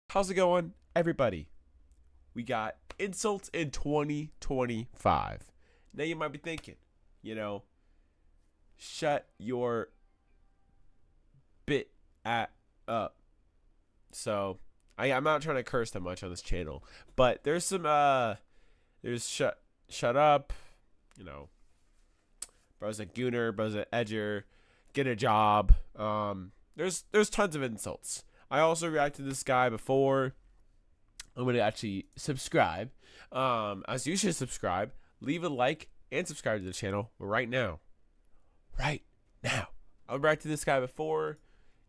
How's it going, everybody? We got insults in 2025. Now you might be thinking, you know, shut your bit at up. So I'm not trying to curse that much on this channel, but there's some there's shut up, you know, bro's a gooner, bro's an edger, get a job. There's tons of insults. I also reacted to this guy before. I'm going to actually subscribe. As you should subscribe, leave a like, and subscribe to the channel right now. Right now. I reacted to this guy before.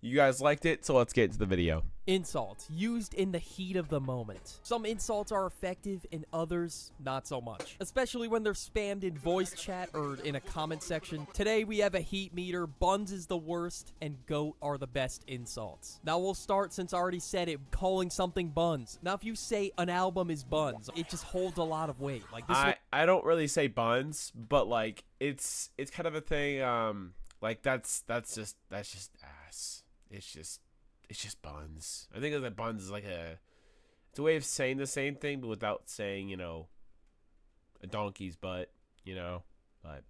You guys liked it, so let's get into the video. Insults used in the heat of the moment. Some insults are effective and others not so much, especially when they're spammed in voice chat or in a comment section. Today we have a heat meter. Buns is the worst and goat are the best insults. Now we'll start, since I already said it, calling something buns. Now if you say an album is buns, it just holds a lot of weight. Like this I don't really say buns, but like it's kind of a thing. Like that's just ass. It's just buns. I think that buns is like it's a way of saying the same thing, but without saying, you know, a donkey's butt, you know. But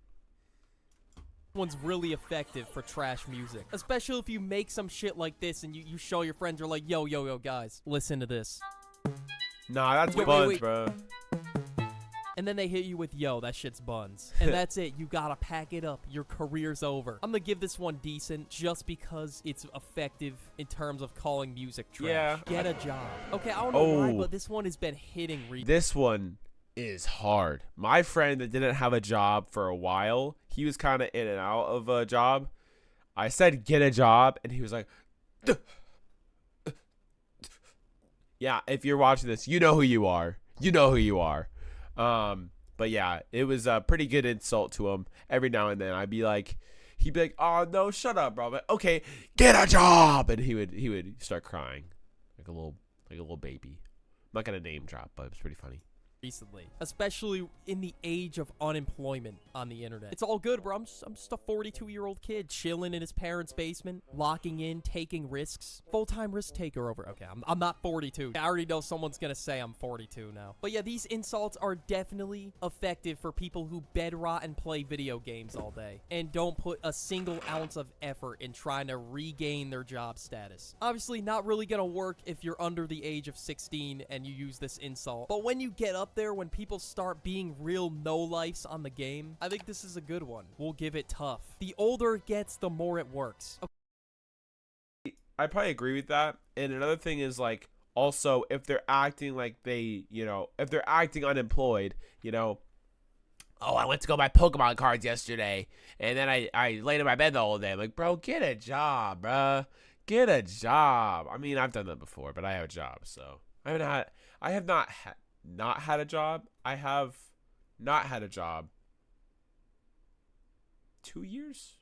one's really effective for trash music, especially if you make some shit like this and you show your friends. You're like, yo guys, listen to this. Nah, that's buns, wait. bro. And then they hit you with, yo, that shit's buns. And that's it. You gotta pack it up. Your career's over. I'm gonna give this one decent just because it's effective in terms of calling music trash. Yeah. Get a job. Okay, I don't know why, but this one has been hitting recently. This one is hard. My friend that didn't have a job for a while, he was kind of in and out of a job. I said, get a job, and he was like, duh. Yeah, if you're watching this, you know who you are. You know who you are. But yeah, it was a pretty good insult to him. Every now and then he'd be like, oh no, shut up, bro. But, okay, get a job. And he would start crying like a little baby. I'm not gonna name drop, but it was pretty funny. Recently, especially in the age of unemployment on the internet. It's all good, bro. I'm just a 42-year-old kid chilling in his parents' basement, locking in, taking risks. Full-time risk taker over. Okay, I'm not 42. I already know someone's gonna say I'm 42 now. But yeah, these insults are definitely effective for people who bed rot and play video games all day and don't put a single ounce of effort in trying to regain their job status. Obviously, not really gonna work if you're under the age of 16 and you use this insult. But when you get up there, when people start being real no-lifes on the game, I think this is a good one. We'll give it tough. The older it gets, the more it works. Okay. I probably agree with that. And another thing is, like, also, if they're acting like they, you know, if they're acting unemployed, you know, oh, I went to go buy Pokemon cards yesterday, and then I laid in my bed the whole day. I'm like, bro, get a job, bro. Get a job. I mean, I've done that before, but I have a job, so I have not had a job. I have not had a job 2 years.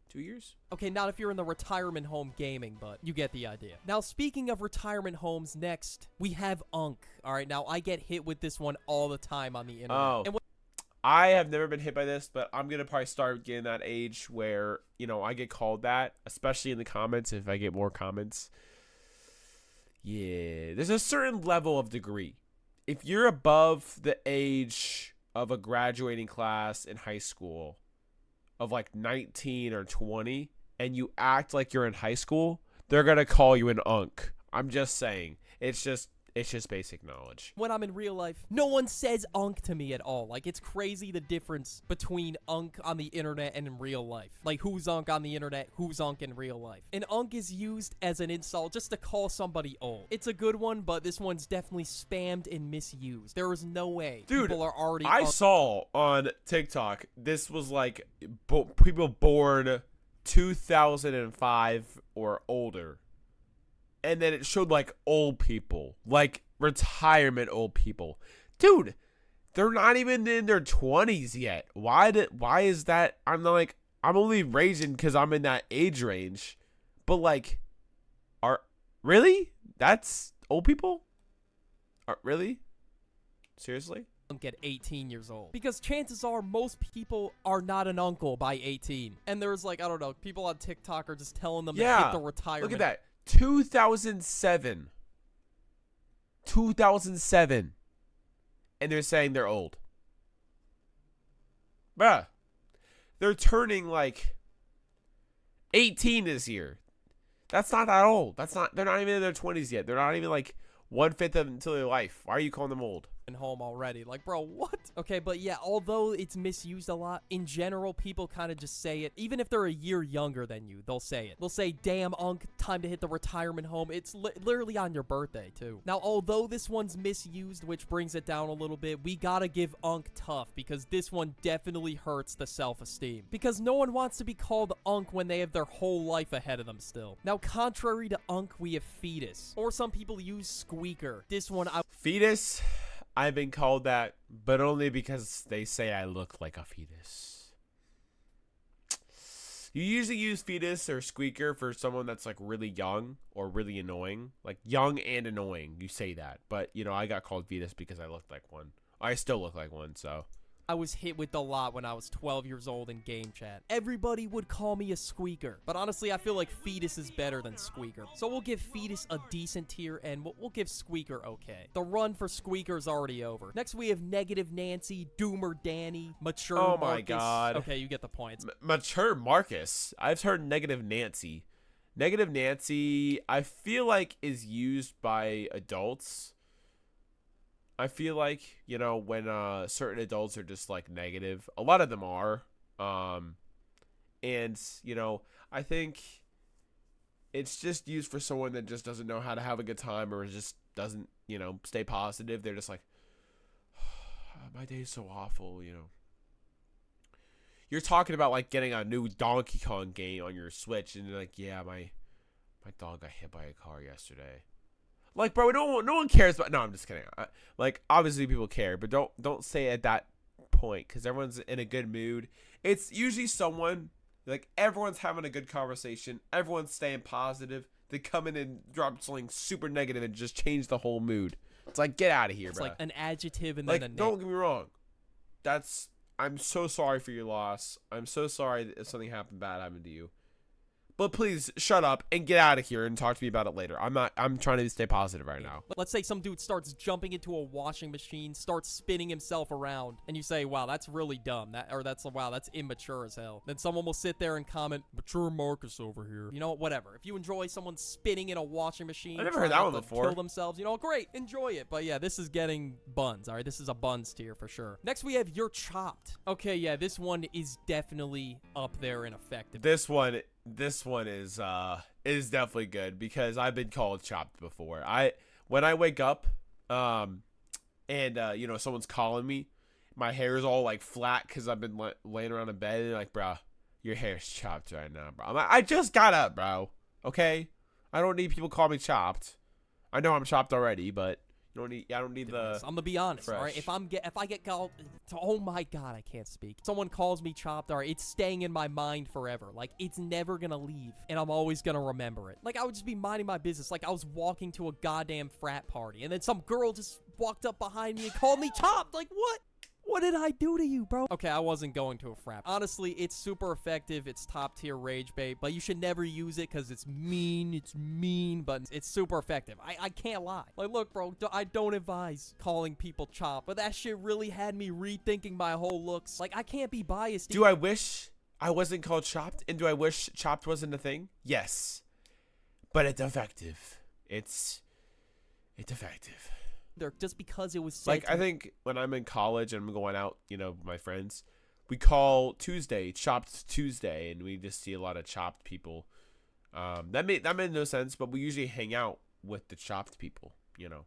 2 years? Okay, not if you're in the retirement home gaming, but you get the idea. Now, speaking of retirement homes, next, we have Unk. All right, now I get hit with this one all the time on the internet. Oh, and I have never been hit by this, but I'm going to probably start getting that age where, you know, I get called that, especially in the comments if I get more comments. Yeah, there's a certain level of degree. If you're above the age of a graduating class in high school of like 19 or 20 and you act like you're in high school, they're going to call you an unk. I'm just saying. It's just basic knowledge. When I'm in real life, no one says unk to me at all. Like, it's crazy the difference between unk on the internet and in real life. Like, who's unk on the internet, who's unk in real life. And unk is used as an insult just to call somebody old. It's a good one, but this one's definitely spammed and misused. There is no way. Dude, people are already I saw on TikTok, this was like people born 2005 or older. And then it showed like old people, like retirement old people. Dude, they're not even in their 20s yet. Why is that? I'm only raging because I'm in that age range. But like, really? That's old people? Really? Seriously? At 18 years old, because chances are most people are not an uncle by 18. And there's like, I don't know, people on TikTok are just telling them to hit the retirement. Look at that. 2007. 2007. And they're saying they're old. Bruh. They're turning like 18 this year. That's not that old. They're not even in their 20s yet. They're not even like 1/5 of until their life. Why are you calling them old? Home already. Like, bro, what? Okay, but yeah, although it's misused a lot, in general, people kind of just say it. Even if they're a year younger than you, they'll say it. They'll say, damn, Unc, time to hit the retirement home. It's literally on your birthday, too. Now, although this one's misused, which brings it down a little bit, we gotta give Unc tough, because this one definitely hurts the self-esteem. Because no one wants to be called Unc when they have their whole life ahead of them still. Now, contrary to Unc, we have fetus. Or some people use squeaker. This one, Fetus? I've been called that, but only because they say I look like a fetus. You usually use fetus or squeaker for someone that's like really young or really annoying. Like young and annoying, you say that. But, you know, I got called fetus because I looked like one. I still look like one, so. I was hit with a lot when I was 12 years old in game chat. Everybody would call me a squeaker, but honestly, I feel like fetus is better than squeaker. So we'll give fetus a decent tier, and we'll give squeaker okay. The run for squeaker is already over. Next, we have negative Nancy, doomer Danny, mature Oh Marcus. my god. Okay, you get the points. Mature Marcus. I've heard negative Nancy. Negative Nancy, I feel like is used by adults. I feel like, you know, when certain adults are just like negative, a lot of them are, and you know, I think it's just used for someone that just doesn't know how to have a good time or just doesn't, you know, stay positive. They're just like, my day's so awful, you know. You're talking about like getting a new Donkey Kong game on your Switch, and you're like, yeah, my dog got hit by a car yesterday. Like, bro, no one cares about. No, I'm just kidding. Like, obviously people care, but don't say it at that point because everyone's in a good mood. It's usually someone like everyone's having a good conversation, everyone's staying positive. They come in and drop something super negative and just change the whole mood. It's like, get out of here, bro. It's like an adjective and like, then a name. Don't get me wrong. I'm so sorry for your loss. I'm so sorry if something bad happened to you. But please shut up and get out of here and talk to me about it later. I'm trying to stay positive right now. Let's say some dude starts jumping into a washing machine, starts spinning himself around, and you say, wow, that's really dumb. Wow, that's immature as hell. Then someone will sit there and comment, mature Marcus over here. You know what? Whatever. If you enjoy someone spinning in a washing machine, I never heard that one before. Kill themselves, you know, great, enjoy it. But yeah, this is getting buns, all right? This is a buns tier for sure. Next, we have You're Chopped. Okay, yeah, this one is definitely up there in effective. This one is definitely good because I've been called chopped before. When I wake up, and you know, someone's calling me, my hair is all like flat because I've been laying around in bed and like, bro, your hair's chopped right now, bro. I just got up, bro. Okay, I don't need people call me chopped. I know I'm chopped already, but I don't need the. I'm gonna be honest, fresh. all right? If I get called, oh my god, I can't speak. Someone calls me chopped, all right? It's staying in my mind forever. Like it's never gonna leave, and I'm always gonna remember it. Like I would just be minding my business, like I was walking to a goddamn frat party, and then some girl just walked up behind me and called me chopped. Like what? What did I do to you, bro? Okay, I wasn't going to a frat. Honestly, it's super effective. It's top tier rage bait, but you should never use it because it's mean, but it's super effective. I can't lie. Like, look, bro, I don't advise calling people chopped, but that shit really had me rethinking my whole looks. Like, I can't be biased. Do I wish I wasn't called chopped? And do I wish chopped wasn't a thing? Yes. But it's effective. It's effective. Just because it was said like I think when I'm in college and I'm going out, you know, with my friends, we call Tuesday Chopped Tuesday, and we just see a lot of chopped people. That made no sense, but we usually hang out with the chopped people, you know.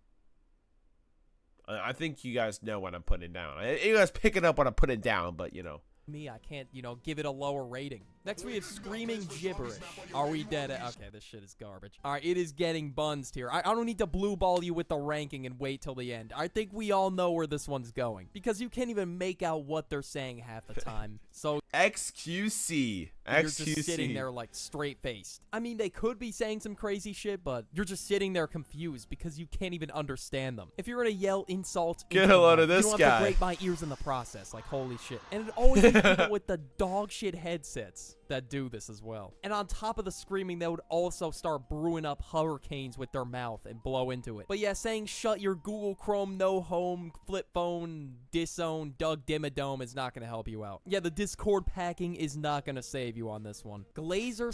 I think you guys know what I'm putting down. You guys picking up what I'm putting down, but you know. Me, I can't, you know, give it a lower rating. Next, we have Screaming Gibberish. Are we dead? Okay, this shit is garbage. All right, it is getting bunsed here. I don't need to blue ball you with the ranking and wait till the end. I think we all know where this one's going because you can't even make out what they're saying half the time. So XQC. You're just XQC. sitting there like straight faced. I mean, they could be saying some crazy shit, but you're just sitting there confused because you can't even understand them. If you're gonna yell insults, Get a load of this you don't guy. have to break my ears in the process. Like, holy shit. And it always be people with the dog shit headsets that do this as well. And on top of the screaming, they would also start brewing up hurricanes with their mouth and blow into it. But yeah, saying shut your Google Chrome, no home, flip phone, disown, Doug Dimmadome is not gonna help you out. Yeah, the Discord packing is not gonna save you on this one. Glazer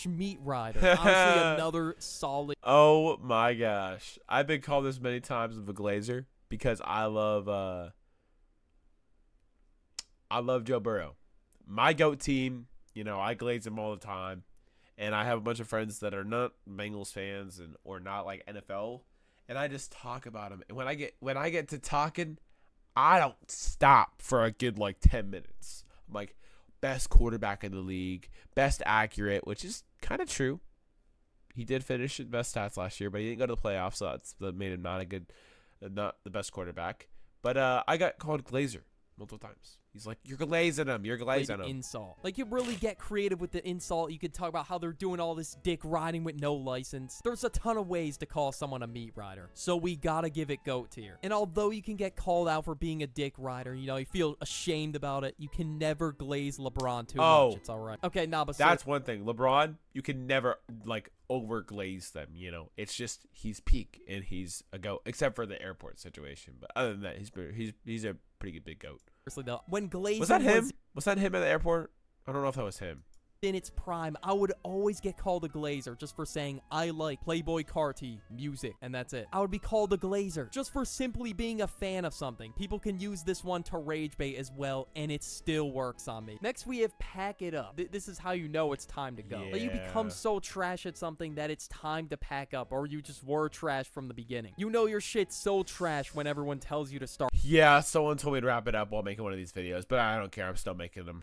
/ meat rider. Honestly, another solid. Oh my gosh. I've been called this many times of a glazer because I love Joe Burrow. My GOAT team, you know, I glaze him all the time. And I have a bunch of friends that are not Bengals fans or not like NFL. And I just talk about him. And when I get to talking, I don't stop for a good like 10 minutes. I'm like, best quarterback in the league, best accurate, which is kind of true. He did finish at best stats last year, but he didn't go to the playoffs, so that made him not the best quarterback. But I got called glazer multiple times. He's like, you're glazing him. You're glazing him. Insult. Like, you really get creative with the insult. You could talk about how they're doing all this dick riding with no license. There's a ton of ways to call someone a meat rider. So we gotta give it GOAT tier. And although you can get called out for being a dick rider, you know, you feel ashamed about it, you can never glaze LeBron too much. It's all right. Okay, nah, but that's one thing. LeBron, you can never, like, overglaze them, you know. It's just he's peak and he's a GOAT, except for the airport situation. But other than that, he's a pretty good big GOAT. Though, when Glazer was that him? Was that him at the airport? I don't know if that was him. In its prime, I would always get called a glazer just for saying I like Playboy Carti music, and that's it. I would be called a glazer just for simply being a fan of something. People can use this one to rage bait as well, and it still works on me. Next, we have pack it up. This is how you know it's time to go. Yeah. Like, you become so trash at something that it's time to pack up, or you just were trash from the beginning. You know your shit's so trash when everyone tells you to start. Yeah, someone told me to wrap it up while making one of these videos, but I don't care. I'm still making them.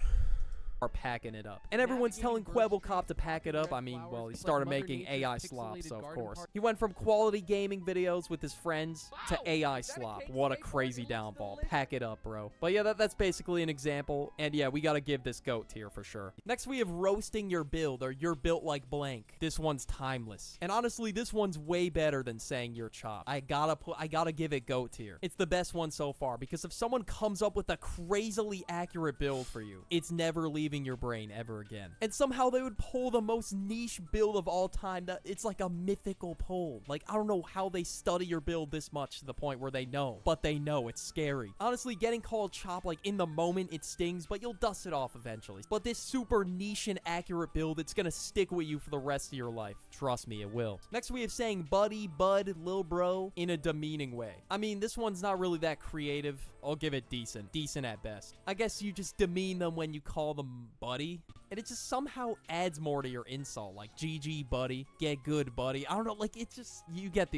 Are packing it up. And everyone's telling Quebble Cop to pack it up. I mean, well, he started making AI slop, so of course. He went from quality gaming videos with his friends to AI slop. What a crazy downfall. Pack it up, bro. But yeah, that's basically an example. And yeah, we gotta give this GOAT tier for sure. Next, we have roasting your build, or you're built like blank. This one's timeless. And honestly, this one's way better than saying you're chopped. I gotta give it GOAT tier. It's the best one so far, because if someone comes up with a crazily accurate build for you, it's never leaving your brain ever again. And somehow they would pull the most niche build of all time. That it's like a mythical pull. Like, I don't know how they study your build this much to the point where they know, but they know. It's scary. Honestly, getting called chop, like, in the moment it stings, but you'll dust it off eventually. But this super niche and accurate build, it's gonna stick with you for the rest of your life. Trust me, it will. Next, we have saying buddy, bud, lil bro in a demeaning way. I mean, this one's not really that creative. I'll give it decent. Decent at best. I guess you just demean them when you call them buddy, and it just somehow adds more to your insult, like GG buddy, get good buddy. I don't know, like, it's just, you get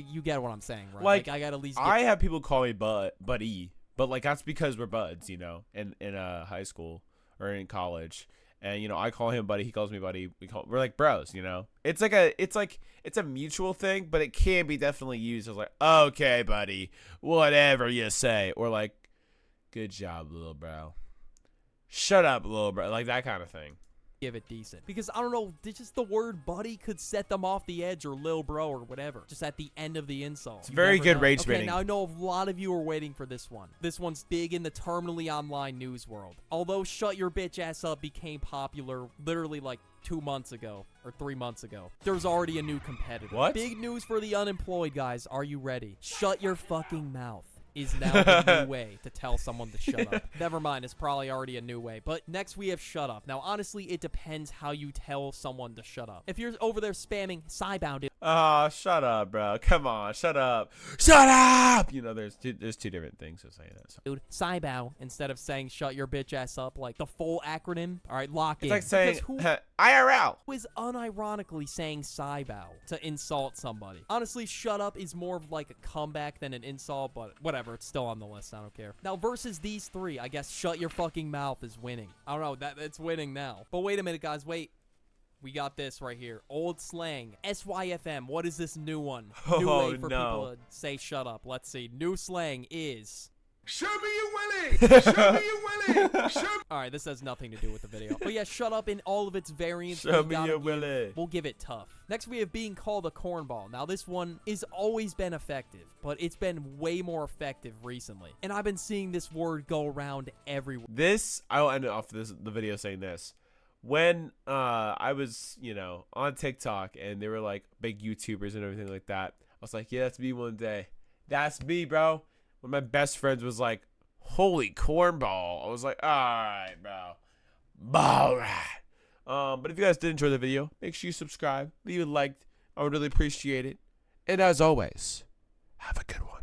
what I'm saying, right? Like I gotta at least I have people call me buddy, but like that's because we're buds, you know, in high school or in college. And, you know, I call him buddy, he calls me buddy. We're like bros, you know. It's a mutual thing, but it can be definitely used as like, okay, buddy, whatever you say, or like, good job, little bro. Shut up, little bro. Like that kind of thing. Give it decent. Because, I don't know, just the word buddy could set them off the edge, or lil bro, or whatever. Just at the end of the insult. It's very good rage baiting. baiting. Now, I know a lot of you are waiting for this one. This one's big in the terminally online news world. Although Shut Your Bitch Ass Up became popular literally like 2 months ago, or 3 months ago, there's already a new competitor. What? Big news for the unemployed, guys. Are you ready? Shut your fucking mouth is now the new way to tell someone to shut up. Never mind, it's probably already a new way. But next we have shut up. Now, honestly, it depends how you tell someone to shut up. If you're over there spamming Cybound, shut up, bro. Come on, shut up. Shut up! You know, there's two different things to say that. So. Dude, Cybow, instead of saying shut your bitch ass up, like the full acronym, all right, lock in. It's like saying IRL. Who is unironically saying Cybow to insult somebody? Honestly, shut up is more of like a comeback than an insult, but whatever, it's still on the list. I don't care. Now, versus these three, I guess shut your fucking mouth is winning. I don't know, it's winning now. But wait a minute, guys, wait. We got this right here. Old slang. SYFM. What is this new one? New way for people to say shut up. Let's see. New slang is Show me your willy! Show me your willy! Show me. All right, this has nothing to do with the video. But yeah, shut up in all of its variants. Show We me gotta your give- willy. We'll give it tough. Next, we have being called a cornball. Now, this one has always been effective, but it's been way more effective recently. And I've been seeing this word go around everywhere. This, I'll end off the video saying this. When I was, on TikTok and they were like big YouTubers and everything like that, I was like, yeah, that's me one day. That's me, bro. When my best friends was like, holy cornball, I was like, all right, bro. All right. But if you guys did enjoy the video, make sure you subscribe, leave a like. I would really appreciate it. And as always, have a good one.